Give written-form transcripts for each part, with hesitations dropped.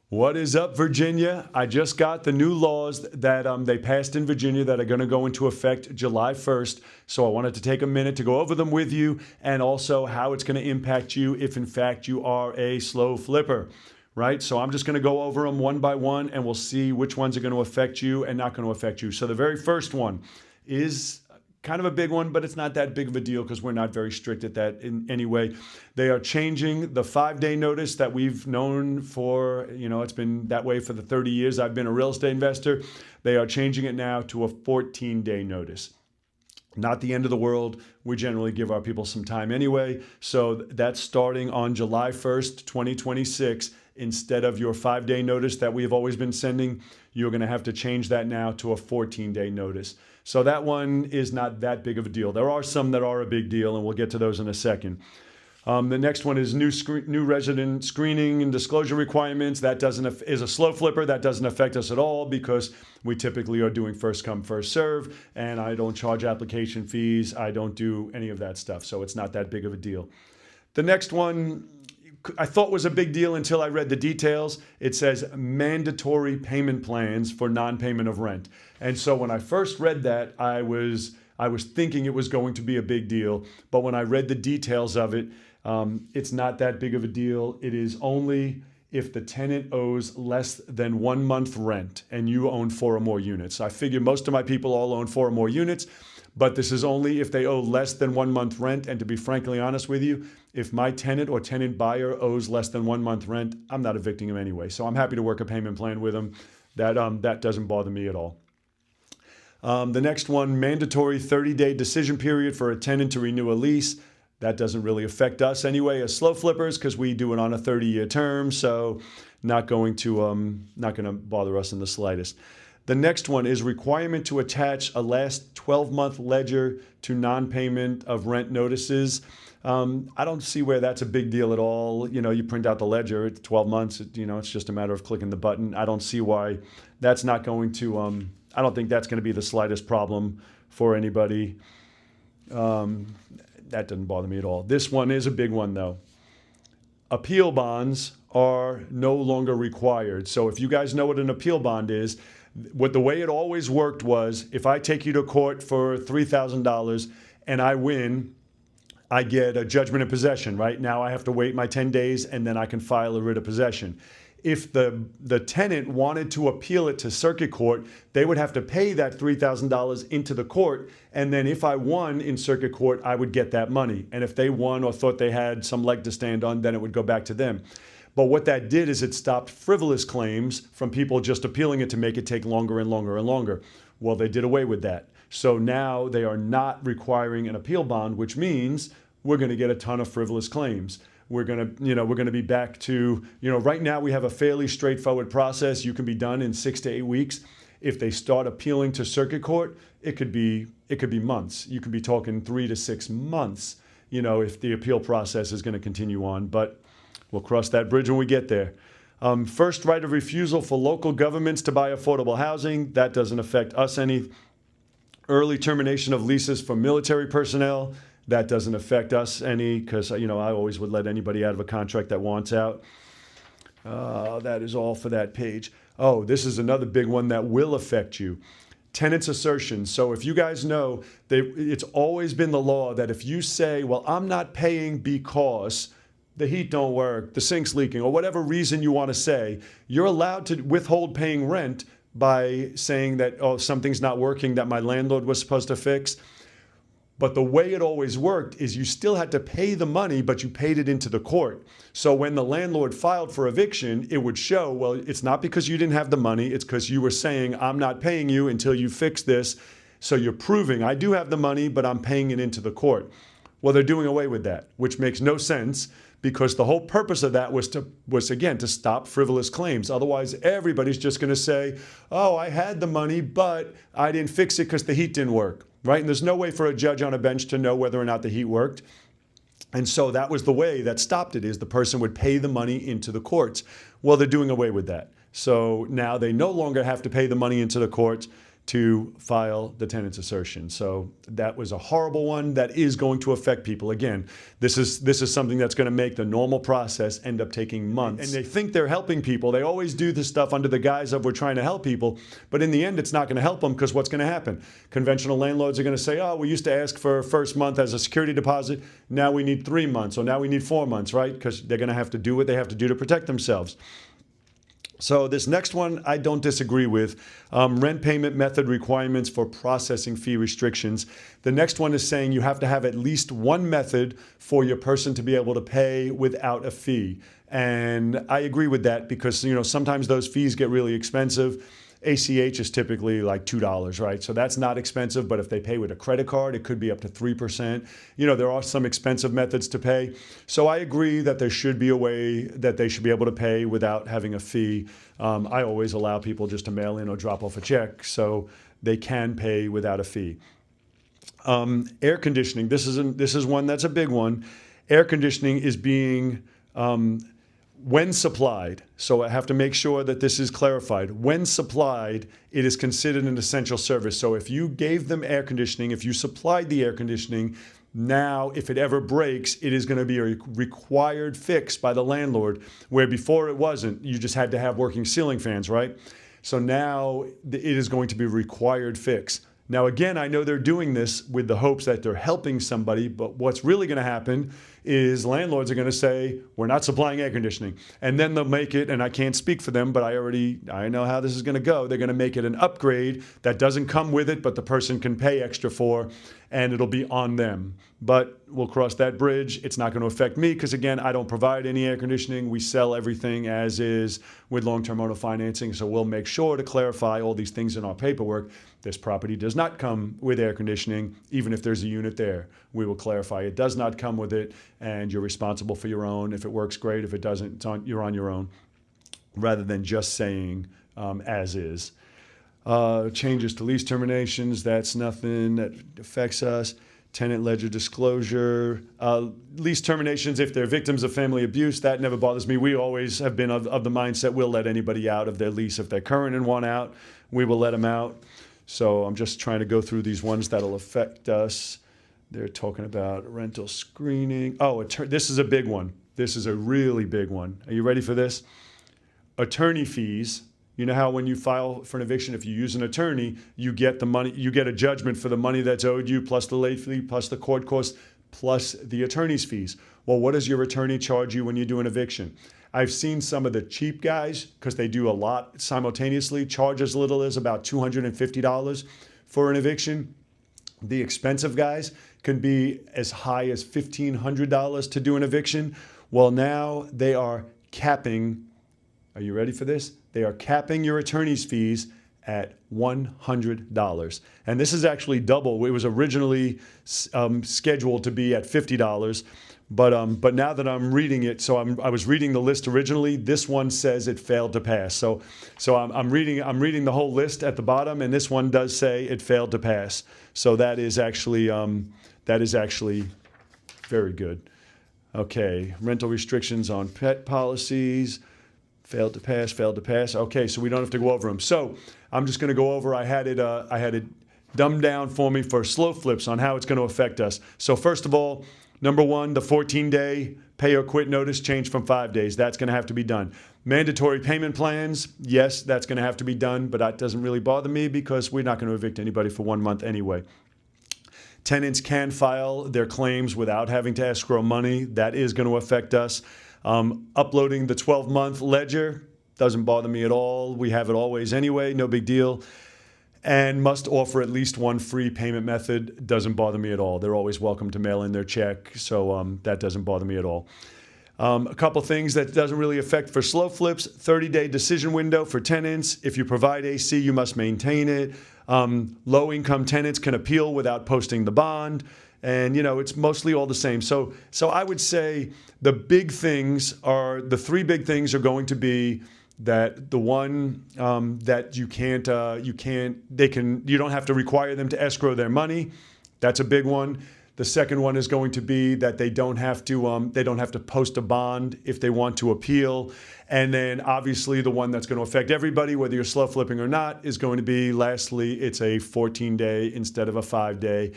What is up, Virginia? I just got the new laws that they passed in Virginia that are going to go into effect July 1st. So I wanted to take a minute to go over them with you and also how it's going to impact you if, in fact, you are a slow flipper, right? So I'm just going to go over them one by one and we'll see which ones are going to affect you and not going to affect you. So the very first one is kind of a big one, but it's not that big of a deal because we're not very strict at that in any way. They are changing the 5-day notice that we've known for, it's been that way for the 30 years I've been a real estate investor. They are changing it now to a 14-day notice. Not the end of the world. We generally give our people some time anyway. So that's starting on July 1st, 2026. Instead of your 5-day notice that we have always been sending, you're going to have to change that now to a 14-day notice. So that one is not that big of a deal. There are some that are a big deal, and we'll get to those in a second. The next one is new resident screening and disclosure requirements. That is a slow flipper. That doesn't affect us at all because we typically are doing first come, first serve, and I don't charge application fees. I don't do any of that stuff, so it's not that big of a deal. The next one I thought was a big deal until I read the details. It says mandatory payment plans for non-payment of rent. And so when I first read that, I was thinking it was going to be a big deal. But when I read the details of it, it's not that big of a deal. It is only if the tenant owes less than 1 month rent and you own 4 or more units. I figure most of my people all own 4 or more units, but this is only if they owe less than 1 month rent. And to be frankly honest with you, if my tenant or tenant buyer owes less than 1 month rent, I'm not evicting him anyway. So I'm happy to work a payment plan with him. That doesn't bother me at all. The next one, mandatory 30-day decision period for a tenant to renew a lease. That doesn't really affect us anyway as slow flippers because we do it on a 30-year term. So not going to bother us in the slightest. The next one is requirement to attach a last 12-month ledger to non-payment of rent notices. I don't see where that's a big deal at all. You print out the ledger, it's 12 months, it's just a matter of clicking the button. I don't see why that's not going to, I don't think that's going to be the slightest problem for anybody. That doesn't bother me at all. This one is a big one though. Appeal bonds are no longer required. So if you guys know what an appeal bond is, the way it always worked was if I take you to court for $3,000 and I win, I get a judgment of possession, right? Now I have to wait my 10 days and then I can file a writ of possession. If the tenant wanted to appeal it to circuit court, they would have to pay that $3,000 into the court. And then if I won in circuit court, I would get that money. And if they won or thought they had some leg to stand on, then it would go back to them. But what that did is it stopped frivolous claims from people just appealing it to make it take longer and longer and longer. Well, they did away with that. So now they are not requiring an appeal bond, which means we're going to get a ton of frivolous claims. We're going to be back to, right now we have a fairly straightforward process. You can be done in 6 to 8 weeks. If they start appealing to circuit court, it could be months. You could be talking 3 to 6 months, if the appeal process is going to continue on. But we'll cross that bridge when we get there. First right of refusal for local governments to buy affordable housing. That doesn't affect us any. Early termination of leases for military personnel. That doesn't affect us any because, I always would let anybody out of a contract that wants out. That is all for that page. Oh, this is another big one that will affect you. Tenants' assertions. So if you guys know, it's always been the law that if you say, well, I'm not paying because the heat don't work, the sink's leaking, or whatever reason you want to say, you're allowed to withhold paying rent by saying that, oh, something's not working that my landlord was supposed to fix. But the way it always worked is you still had to pay the money, but you paid it into the court. So when the landlord filed for eviction, it would show, well, it's not because you didn't have the money, it's because you were saying, I'm not paying you until you fix this. So you're proving I do have the money, but I'm paying it into the court. Well, they're doing away with that, which makes no sense because the whole purpose of that was again, to stop frivolous claims. Otherwise, everybody's just going to say, oh, I had the money, but I didn't fix it because the heat didn't work. Right? And there's no way for a judge on a bench to know whether or not the heat worked. And so that was the way that stopped it, is the person would pay the money into the courts. Well, they're doing away with that. So now they no longer have to pay the money into the courts. to file the tenant's assertion. So that was a horrible one that is going to affect people. Again, this is something that's going to make the normal process end up taking months. And they think they're helping people. They always do this stuff under the guise of we're trying to help people, but in the end, it's not going to help them, because what's going to happen? Conventional landlords are going to say, oh, we used to ask for first month as a security deposit. Now we need 3 months, or now we need 4 months, right? Because they're going to have to do what they have to do to protect themselves. So this next one, I don't disagree with. Rent payment method requirements for processing fee restrictions. The next one is saying you have to have at least one method for your person to be able to pay without a fee. And I agree with that, because sometimes those fees get really expensive. ACH is typically like $2, right? So that's not expensive, but if they pay with a credit card, it could be up to 3%. There are some expensive methods to pay. So I agree that there should be a way that they should be able to pay without having a fee. I always allow people just to mail in or drop off a check so they can pay without a fee. Air conditioning, this is one that's a big one. Air conditioning is being when supplied, so I have to make sure that this is clarified. When supplied, it is considered an essential service. So if you gave them air conditioning, if you supplied the air conditioning, now if it ever breaks, it is going to be a required fix by the landlord, where before it wasn't. You just had to have working ceiling fans, right? So now it is going to be a required fix. Now, again, I know they're doing this with the hopes that they're helping somebody, but what's really going to happen is landlords are going to say, we're not supplying air conditioning. And then they'll make it, and I can't speak for them, but I know how this is going to go. They're going to make it an upgrade that doesn't come with it, but the person can pay extra for, and it'll be on them. But we'll cross that bridge. It's not going to affect me because, again, I don't provide any air conditioning. We sell everything as is with long-term owner financing, so we'll make sure to clarify all these things in our paperwork. This property does not come with air conditioning, even if there's a unit there. We will clarify it does not come with it, and you're responsible for your own. If it works, great. If it doesn't, you're on your own, rather than just saying as is. Changes to lease terminations, that's nothing that affects us. Tenant ledger disclosure. Lease terminations, if they're victims of family abuse, that never bothers me. We always have been of the mindset we'll let anybody out of their lease. If they're current and want out, we will let them out. So I'm just trying to go through these ones that'll affect us. They're talking about rental screening. Oh, this is a big one. This is a really big one. Are you ready for this? Attorney fees. You know how when you file for an eviction, if you use an attorney, you get the money, you get a judgment for the money that's owed you, plus the late fee, plus the court costs, plus the attorney's fees. Well, what does your attorney charge you when you do an eviction? I've seen some of the cheap guys, because they do a lot simultaneously, charge as little as about $250 for an eviction. The expensive guys can be as high as $1,500 to do an eviction. Well, now they are capping, are you ready for this? They are capping your attorney's fees at $100. And this is actually double. It was originally scheduled to be at $50. But now that I'm reading it, so I was reading the list originally. This one says it failed to pass. So I'm reading the whole list at the bottom, and this one does say it failed to pass. So that is actually very good. Okay, rental restrictions on pet policies. Failed to pass. Okay, so we don't have to go over them. So I'm just going to go over. I had it dumbed down for me for SlowFlips on how it's going to affect us. So first of all, number one, the 14-day pay or quit notice changed from 5 days. That's going to have to be done. Mandatory payment plans, yes, that's going to have to be done, but that doesn't really bother me because we're not going to evict anybody for 1 month anyway. Tenants can file their claims without having to escrow money. That is going to affect us. Uploading the 12-month ledger doesn't bother me at all. We have it always anyway, no big deal. And must offer at least one free payment method doesn't bother me at all. They're always welcome to mail in their check, so that doesn't bother me at all. A couple things that doesn't really affect for SlowFlips: 30-day decision window for tenants. If you provide AC, you must maintain it. Low-income tenants can appeal without posting the bond. And, it's mostly all the same. So I would say the three big things are going to be that the one that you don't have to require them to escrow their money. That's a big one. The second one is going to be that they don't have to post a bond if they want to appeal. And then obviously the one that's going to affect everybody, whether you're slow flipping or not, is going to be, lastly, it's a 14-day instead of a 5-day.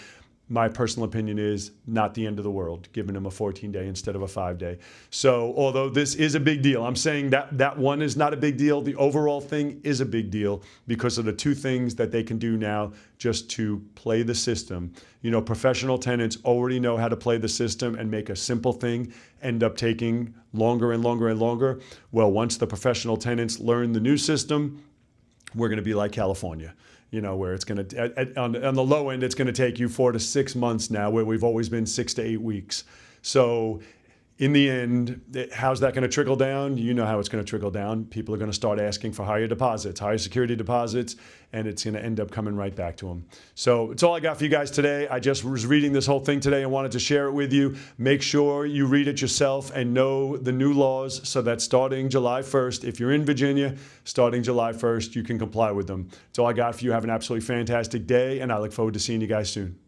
My personal opinion is not the end of the world, giving them a 14-day instead of a 5-day. So although this is a big deal, I'm saying that one is not a big deal. The overall thing is a big deal because of the two things that they can do now just to play the system. You know, professional tenants already know how to play the system and make a simple thing end up taking longer and longer and longer. Well, once the professional tenants learn the new system, we're going to be like California. You know, where it's going to, on the low end, it's going to take you 4 to 6 months now, where we've always been 6 to 8 weeks. So in the end, how's that going to trickle down? You know how it's going to trickle down. People are going to start asking for higher deposits, higher security deposits, and it's going to end up coming right back to them. So it's all I got for you guys today. I just was reading this whole thing today and wanted to share it with you. Make sure you read it yourself and know the new laws so that starting July 1st, if you're in Virginia, starting July 1st, you can comply with them. It's all I got for you. Have an absolutely fantastic day, and I look forward to seeing you guys soon.